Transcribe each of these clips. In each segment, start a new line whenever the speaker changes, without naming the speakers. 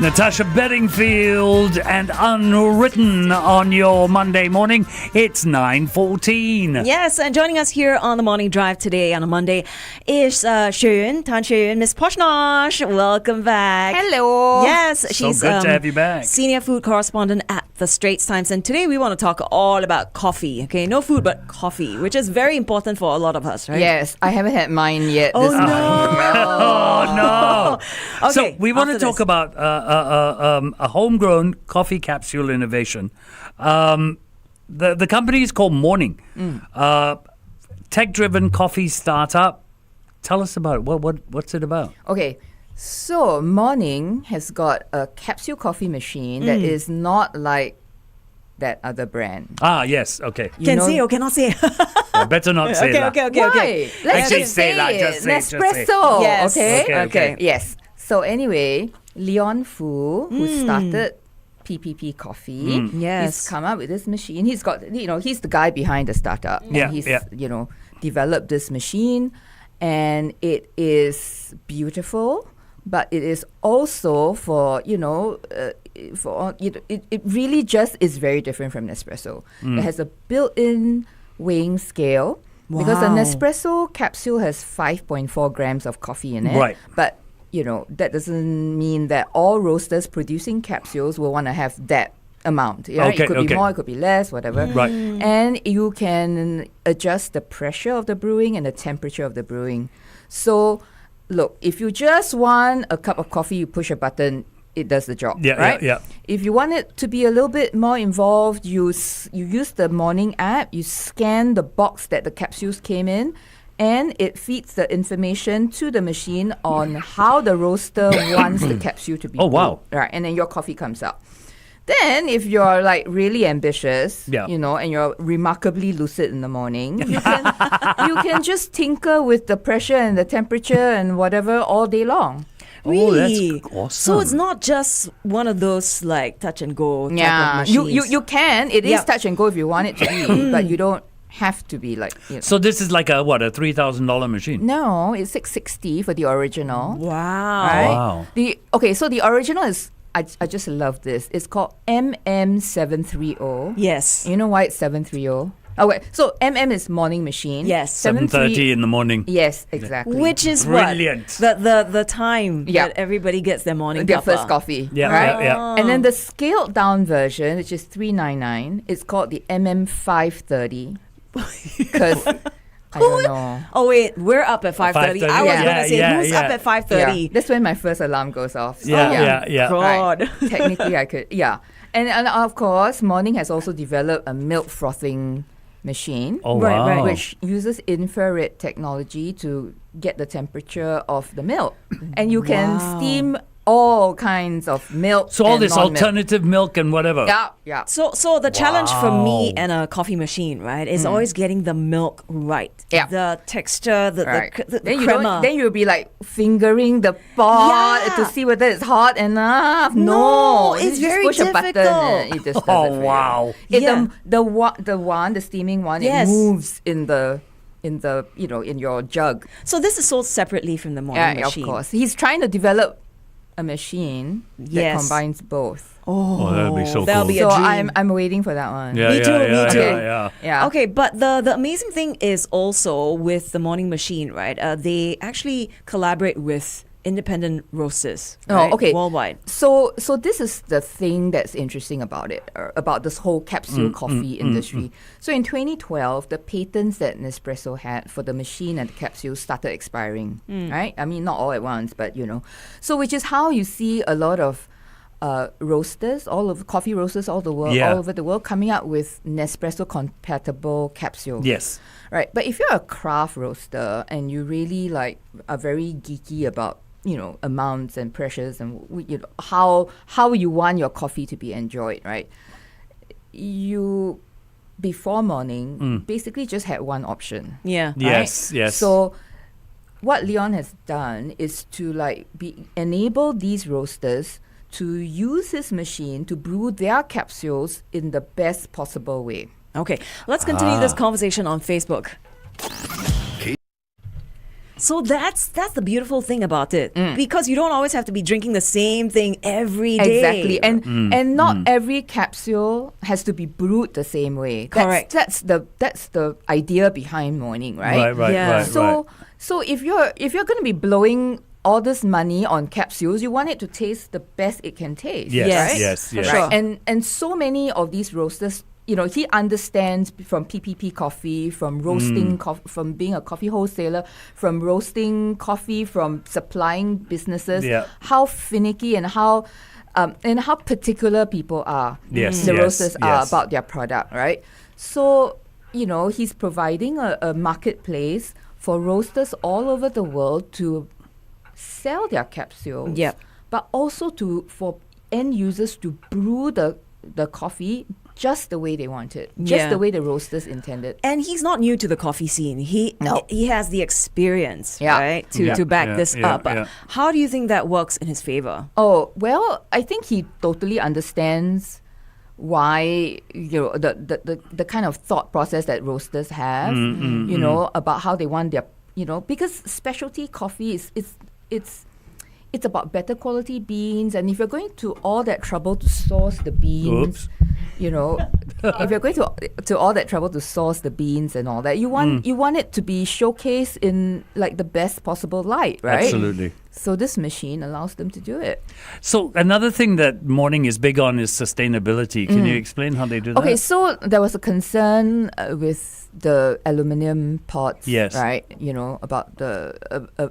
Natasha Bedingfield and Unwritten on your Monday morning. It's 9:14.
Yes, and joining us here on the Morning Drive today on a Monday is Hsueh Yun, Tan Hsueh Yun, Miss Poshnosh. Welcome back.
Hello.
Yes, she's
good to have you back.
Senior food correspondent at the Straits Times, and today we want to talk all about coffee. Okay, no food but coffee, which is very important for a lot of us, right?
Yes, I haven't had mine yet.
Oh,
this
no.
Oh, no.
Okay,
So we want to
after
talk
this.
about a homegrown coffee capsule innovation. The company is called Morning. Tech-driven coffee startup. Tell us about it. What's it about?
Okay, so Morning has got a capsule coffee machine that is not like that other brand.
Ah, yes. Okay.
Can say or cannot say?
Yeah, better not say that.
Okay.
Why? Let's
Actually,
just
say
say
that,
it.
just say it, just say it.
Nespresso.
Yes.
Okay.
Yes. So anyway, Leon Fu, who started PPP Coffee,
Yes.
he's come up with this machine. He's got, he's the guy behind the startup.
Yeah,
And he's,
yeah.
developed this machine, and it is beautiful, but it is also it really just is very different from Nespresso. It has a built-in weighing scale. Because a
Wow.
Nespresso capsule has 5.4 grams of coffee in it.
Right.
But, that doesn't mean that all roasters producing capsules will want to have that amount. Right?
Okay,
It could
okay.
be more, it could be less, whatever.
Right.
And you can adjust the pressure of the brewing and the temperature of the brewing. So, look, if you just want a cup of coffee, you push a button, it does the job,
Yeah,
right?
yeah.
If you want it to be a little bit more involved, you use the Morning app, you scan the box that the capsules came in, and it feeds the information to the machine on how the roaster wants the capsule to be
Oh, wow.
brewed. Right, and then your coffee comes out. Then, if you're like really ambitious,
Yeah.
and you're remarkably lucid in the morning, you can just tinker with the pressure and the temperature and whatever all day long.
Really?
Oh, that's awesome.
So it's not just one of those like touch and go type
Yeah,
of
you
machines.
you can. It is
Yep.
touch and go if you want it to be, but you don't have to be like.
So this is like a $3,000 machine?
No, it's $660 for the original.
Wow.
Right?
Wow.
So the original is. I just love this. It's called MM730.
Yes.
You know why it's 730? Oh wait, so MM is morning machine.
Yes.
7:30 in the morning.
Yes, exactly.
Which is
Brilliant.
what? The time
Yeah.
that everybody gets their morning
their
cuppa.
first coffee.
Yeah,
right?
yeah.
And then the scaled down version, which is $399, it's called the MM530. Because I don't know.
Oh wait, we're up at 5:30. I was
Yeah.
gonna say
Yeah,
who's
yeah.
up at 5:30?
Yeah, that's when my first alarm goes off. So
Yeah.
God.
Right. Technically, I could. Yeah, and of course, Morning has also developed a milk frothing machine.
Oh,
Right,
wow.
right.
Which uses infrared technology to get the temperature of the milk, and you can
Wow.
steam all kinds of milk.
So all
and
this
non-milk.
alternative milk and whatever.
Yeah.
So the challenge for me
Wow.
and a coffee machine, right, is always getting the milk right.
Yeah.
The texture, the
Right.
the
Then you
crema.
don't. Then you'll be like fingering the pot
Yeah.
to see whether it's hot enough.
No,
You
it's
just
very
push a button
difficult.
and it just does
Oh,
it for you.
wow.
Yeah.
The steaming one,
Yes.
it moves in the in your jug.
So this is sold separately from the morning
Yeah, of
machine.
course. He's trying to develop a machine that
Yes.
combines both.
Oh, that'd be so
that'll
cool.
be a
So
dream.
I'm waiting for that one.
Yeah,
Me
yeah,
too, me
yeah,
too.
yeah.
Yeah.
Okay, but the amazing thing is also with the morning machine, right? They actually collaborate with independent roasters.
Oh,
right?
okay.
Worldwide.
So this is the thing that's interesting about it, about this whole capsule coffee industry. So in 2012, the patents that Nespresso had for the machine and the capsule started expiring, right? I mean, not all at once, but So which is how you see a lot of roasters, coffee roasters all over the world coming out with Nespresso compatible capsules.
Yes.
Right. But if you're a craft roaster and you really are very geeky about amounts and pressures and how you want your coffee to be enjoyed, right? You before Morning basically just had one option.
Yeah.
Yes,
right?
yes.
So what Leon has done is to enable these roasters to use his machine to brew their capsules in the best possible way.
Okay, let's continue this conversation on Facebook. So that's the beautiful thing about it, because you don't always have to be drinking the same thing every day.
Exactly, and not every capsule has to be brewed the same way.
Correct.
That's the idea behind morning, right?
Yeah.
So if you're going to be blowing all this money on capsules, you want it to taste the best it can taste.
Yes,
right?
yes, yes.
Sure.
And so many of these roasters, he understands from PPP coffee, from roasting, from being a coffee wholesaler, from roasting coffee, from supplying businesses, how finicky and how particular people are.
Yes,
the
yes,
roasters are
yes.
about their product, right? So, he's providing a marketplace for roasters all over the world to sell their capsules,
Yep.
but also for end users to brew the coffee just the way they want it, just the way the roasters intended.
And he's not new to the coffee scene. He has the experience, right, to back this up.
Yeah.
How do you think that works in his favor?
Oh, well, I think he totally understands why, the kind of thought process that roasters have, about how they want their, because specialty coffee it's about better quality beans, and if you're going to all that trouble to source the beans, if you're going to all that trouble to source the beans and all that, you want it to be showcased in like the best possible light, right?
Absolutely.
So this machine allows them to do it.
So another thing that Morning is big on is sustainability. Can you explain how they do that?
Okay, so there was a concern with the aluminium pots,
Yes.
right? About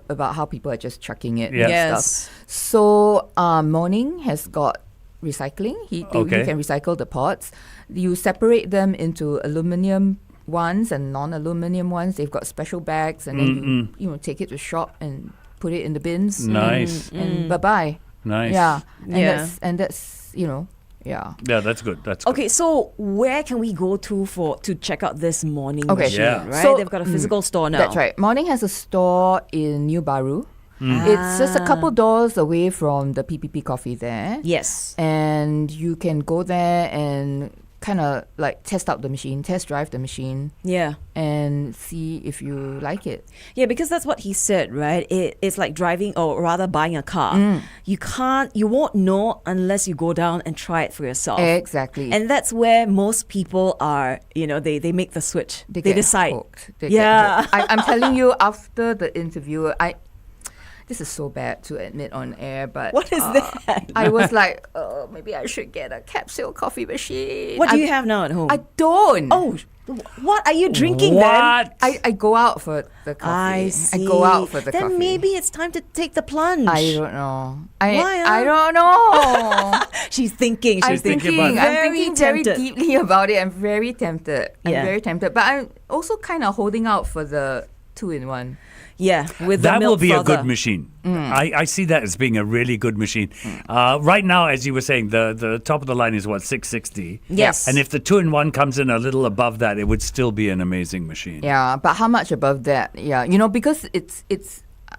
about how people are just chucking it
Yeah.
and
Yes.
stuff. So Morning has got recycling. You can recycle the pots. You separate them into aluminium ones and non-aluminium ones. They've got special bags, and then you take it to shop and put it in the bins.
Nice.
And bye-bye.
Nice.
Yeah.
Yeah.
And that's yeah.
Yeah, that's good. That's good.
Okay, so where can we go to check out this Morning
Okay.
machine,
Yeah.
right?
So,
They've got a physical store now.
That's right. Morning has a store in New Baru. It's just a couple doors away from the PPP Coffee there.
Yes.
And you can go there and kind of like test drive the machine,
Yeah.
and see if you like it.
Yeah, because that's what he said, right? It's like driving, or rather buying a car. You won't know unless you go down and try it for yourself.
Exactly.
And that's where most people are, they make the switch. They
get
decide.
hooked. They
Yeah.
get hooked. I'm telling you, after the interview, this is so bad to admit on air, but
What is that?
I was like, oh, maybe I should get a capsule coffee machine.
What do you have now at home?
I don't.
Oh, what are you drinking then?
What?
I go out for the coffee.
I see.
I go out for the
then
coffee.
maybe it's time to take the plunge.
I don't know.
Why,
I don't know.
She's thinking.
I'm
She's
thinking
about it.
very
tempted.
deeply about it. I'm very tempted.
Yeah.
I'm very tempted. But I'm also kind of holding out for the 2-in-1.
Yeah, with
That
the
will
milk
be a
frother.
good machine. I see that as being a really good machine. Right now, as you were saying, the top of the line is what, 660?
Yes.
And if the 2-in-1 comes in a little above that, it would still be an amazing machine.
Yeah, but how much above that? Yeah, because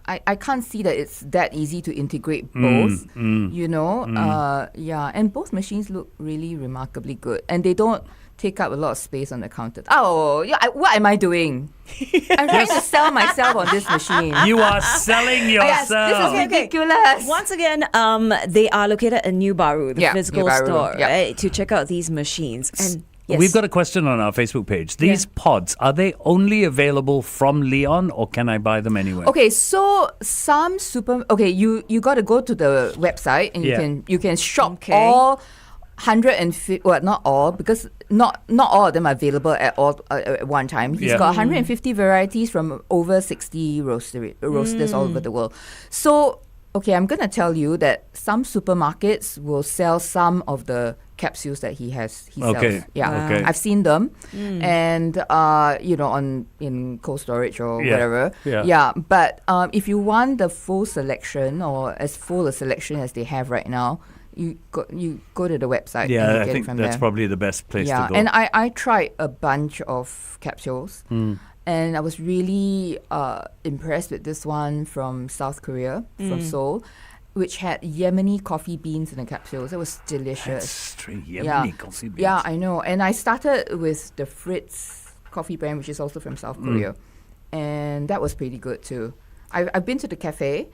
I can't see that it's that easy to integrate both. Yeah, and both machines look really remarkably good, and they don't take up a lot of space on the counter. Oh, yeah, what am I doing? I'm trying to sell myself on this machine.
You are selling
Yes,
yourself.
this is ridiculous.
Once again, they are located in New Baru, the
Yeah,
physical
New Baru,
store,
yeah.
right? To check out these machines. And yes.
We've got a question on our Facebook page. These pods, are they only available from Leon, or can I buy them anywhere?
Okay, so some you got to go to the website, and you can shop all 150. Well, not all, because not all of them are available at one time. He's got 150 varieties from over 60 roasters all over the world. So, okay, I'm gonna tell you that some supermarkets will sell some of the capsules that he sells. Yeah,
Okay.
I've seen them, and in cold storage or whatever.
Yeah.
But if you want the full selection, or as full a selection as they have right now, you go to the website.
Yeah,
and you
I
get
think
it from
that's
there.
probably the best place to go.
And I tried a bunch of capsules, and I was really impressed with this one from South Korea, from Seoul, which had Yemeni coffee beans in the capsules. It was delicious.
That's straight Yemeni coffee beans.
Yeah, I know. And I started with the Fritz coffee brand, which is also from South Korea, and that was pretty good too. I've been to the cafe,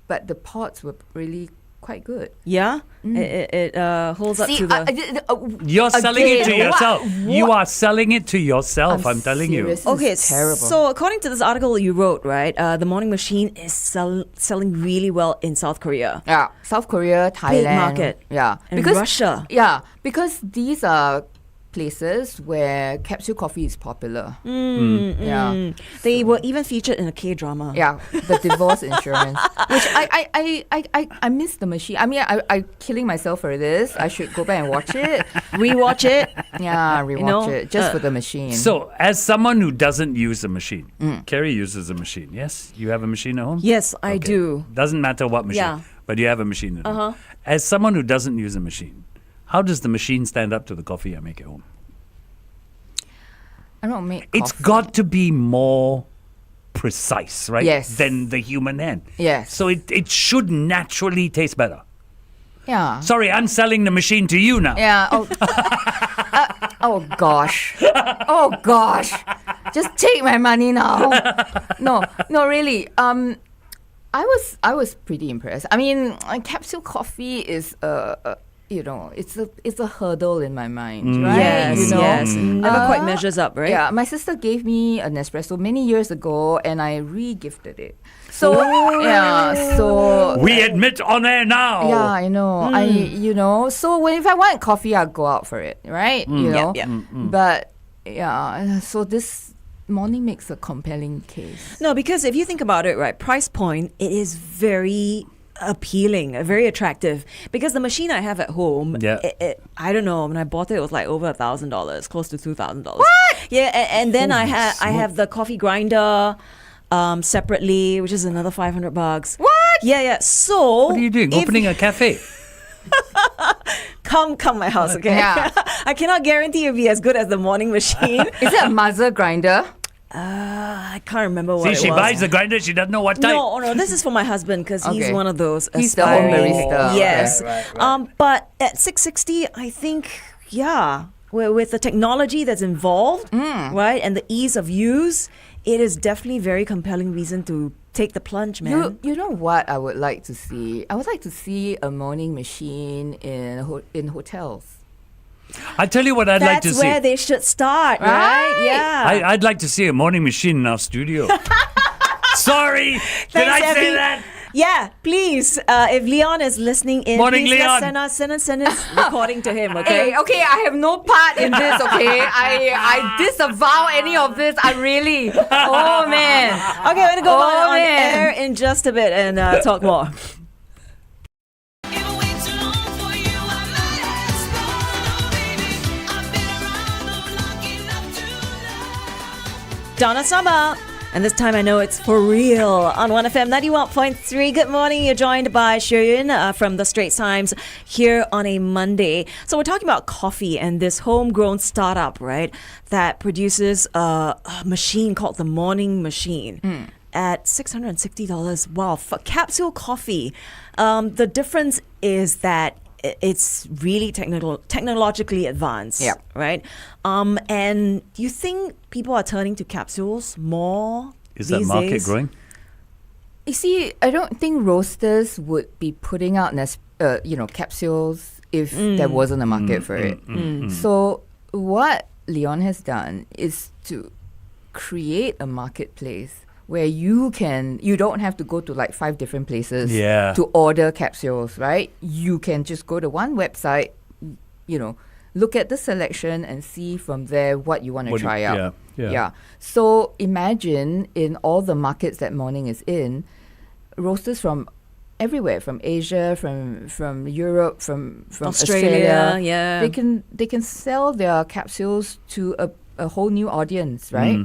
but the pods were really quite good.
Yeah, it holds up to the.
You're selling it to
Again,
yourself.
what-
You are selling it to yourself. I'm telling you.
serious.
Okay,
This is terrible.
so according to this article you wrote, right, the morning machine is selling really well in South Korea.
Yeah, South Korea, Thailand,
market.
Yeah,
And Russia.
Yeah, because these are places where capsule coffee is popular. Yeah,
They were even featured in a K-drama.
yeah, the divorce insurance, which I miss the machine. I mean, I killing myself for this. I should go back and watch it.
Rewatch it.
Yeah, rewatch
know,
it just for the machine.
So, as someone who doesn't use a machine, Carrie uses a machine. Yes, you have a machine at home.
Yes, I
Okay.
do.
Doesn't matter what machine,
Yeah.
but you have a machine at home. As someone who doesn't use a machine, how does the machine stand up to the coffee I make at home?
I don't make.
It's
coffee.
got to be more precise, right?
Yes.
Than the human hand.
Yes.
So it should naturally taste better.
Yeah.
Sorry, I'm selling the machine to you now.
Yeah. Oh. Oh gosh. Oh gosh. Just take my money now. No, really. I was pretty impressed. I mean, capsule coffee is it's a hurdle in my mind, right?
Yes,
You know?
yes. Never quite measures up, right?
Yeah, my sister gave me an espresso many years ago, and I re-gifted it. So so
We admit on air now.
yeah, I know. So if I want coffee, I'll go out for it, right? You know.
yeah.
But yeah, so this morning makes a compelling case.
No, because if you think about it, right, price point, it is very appealing, very attractive. Because the machine I have at home,
Yeah.
I don't know, when I bought it, it was like over $1,000, close to $2,000. What? Yeah, and then I have the coffee grinder separately, which is another $500.
What?
Yeah. So
What are you doing?
if-
Opening a cafe?
Come my house, okay?
Yeah.
I cannot guarantee it'll be as good as the morning machine.
Is it a mother grinder?
I can't remember what
See,
it
she
was.
buys the grinder, she doesn't know what type.
No, this is for my husband because he's
Okay.
one of those
He's the home
aspiring-
barista.
Yes.
Right.
But at 660, I think, with the technology that's involved, right, and the ease of use, it is definitely a very compelling reason to take the plunge, man.
You know what I would like to see? I would like to see a morning machine in hotels.
I tell you what I'd like to
That's
see.
where they should start, right?
Right?
Yeah.
I'd like to see a morning machine in our studio. Sorry, did
Thanks,
I say
Effie.
that?
Yeah, please. If Leon is listening in,
Morning,
please
Leon.
let's send us recording to him, okay?
Hey, okay, I have no part in this, okay? I disavow any of this. I really. Oh man.
Okay, we're gonna go on
man.
air in just a bit and talk more. Donna Summer. And this time I know it's for real on 1FM 91.3. Good morning. You're joined by Hsueh Yun from the Straits Times here on a Monday. So we're talking about coffee and this homegrown startup, right, that produces a machine called the Morning Machine. At $660. Wow, for capsule coffee. The difference is that it's really technologically advanced,
Yep.
right? And you think people are turning to capsules more
Is that
these
market
days?
growing?
You see, I don't think roasters would be putting out capsules if there wasn't a market for it. So what Leon has done is to create a marketplace where you don't have to go to like 5 different places
Yeah.
to order capsules, right? You can just go to one website, look at the selection and see from there what you want to try out.
Yeah.
So imagine in all the markets that Morning is in, roasters from everywhere, from Asia, from Europe, from
Australia, yeah.
They can sell their capsules to a whole new audience, right?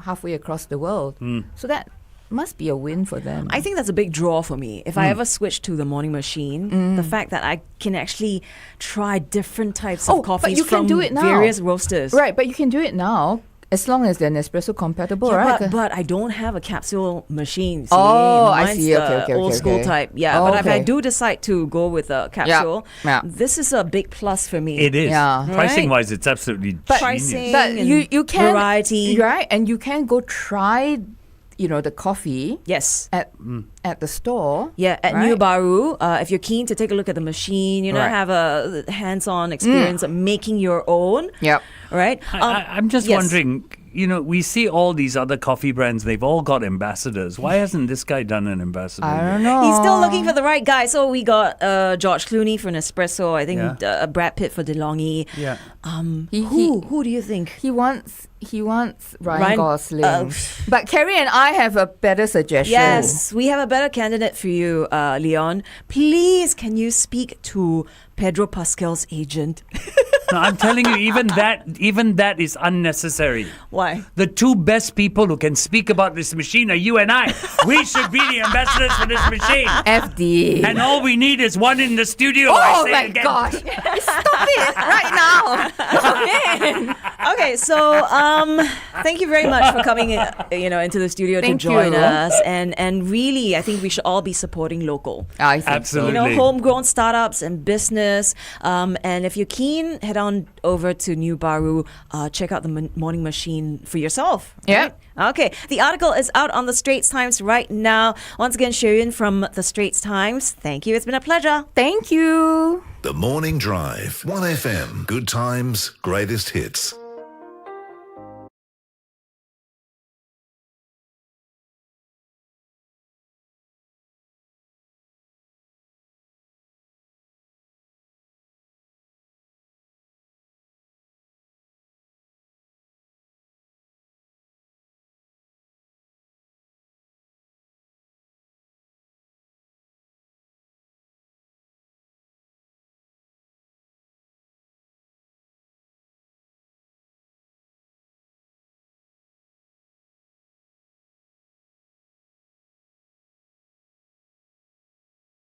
Halfway across the world. So that must be a win for them.
I think that's a big draw for me. If I ever switch to the Morning Machine, the fact that I can actually try different types of
but
coffees
you can
from
do it now.
various roasters.
Right, but you can do it now as long as they're Nespresso compatible, right?
But I don't have a capsule machine. See?
Oh, I
Mine's
see.
the
Okay,
old school
okay.
type. Yeah,
Oh,
but if I
okay.
do decide to go with a capsule,
yeah.
this is a big plus for me.
It is.
Yeah.
Pricing
Right?
wise, it's absolutely
But
genius.
pricing
But
and
you can
variety.
right, and you can go try the coffee
Yes.
at the store.
Yeah, at
right?
New Baru, if you're keen to take a look at the machine,
Right.
have a hands-on experience of making your own,
Yep.
right?
I'm just
yes.
wondering, we see all these other coffee brands, they've all got ambassadors. Why hasn't this guy done an ambassador
I
yet?
don't know.
He's still looking for the right guy. So we got George Clooney for Nespresso. I think
Yeah.
Brad Pitt for DeLonghi.
Yeah.
Who do you think?
He wants Ryan
Ryan-
Gosling. But Carrie and I have a better suggestion.
Yes, we have a better candidate for you, Leon. Please, can you speak to Pedro Pascal's agent?
No, I'm telling you, even that is unnecessary.
Why?
The two best people who can speak about this machine are you and I. We should be the ambassadors for this machine.
FD.
And all we need is one in the studio.
Oh
I say
my
again.
gosh. Stop it right now.
Okay, so thank you very much for coming, into the studio
Thank
to join
you.
us. And really, I think we should all be supporting local.
I think
Absolutely.
Homegrown startups and business. And if you're keen, head on over to New Baru. Check out the morning machine for yourself.
Yep.
Right? Okay. The article is out on the Straits Times right now. Once again, Hsueh Yun from the Straits Times. Thank you. It's been a pleasure.
Thank you.
The Morning Drive. 1FM. Good times, greatest hits.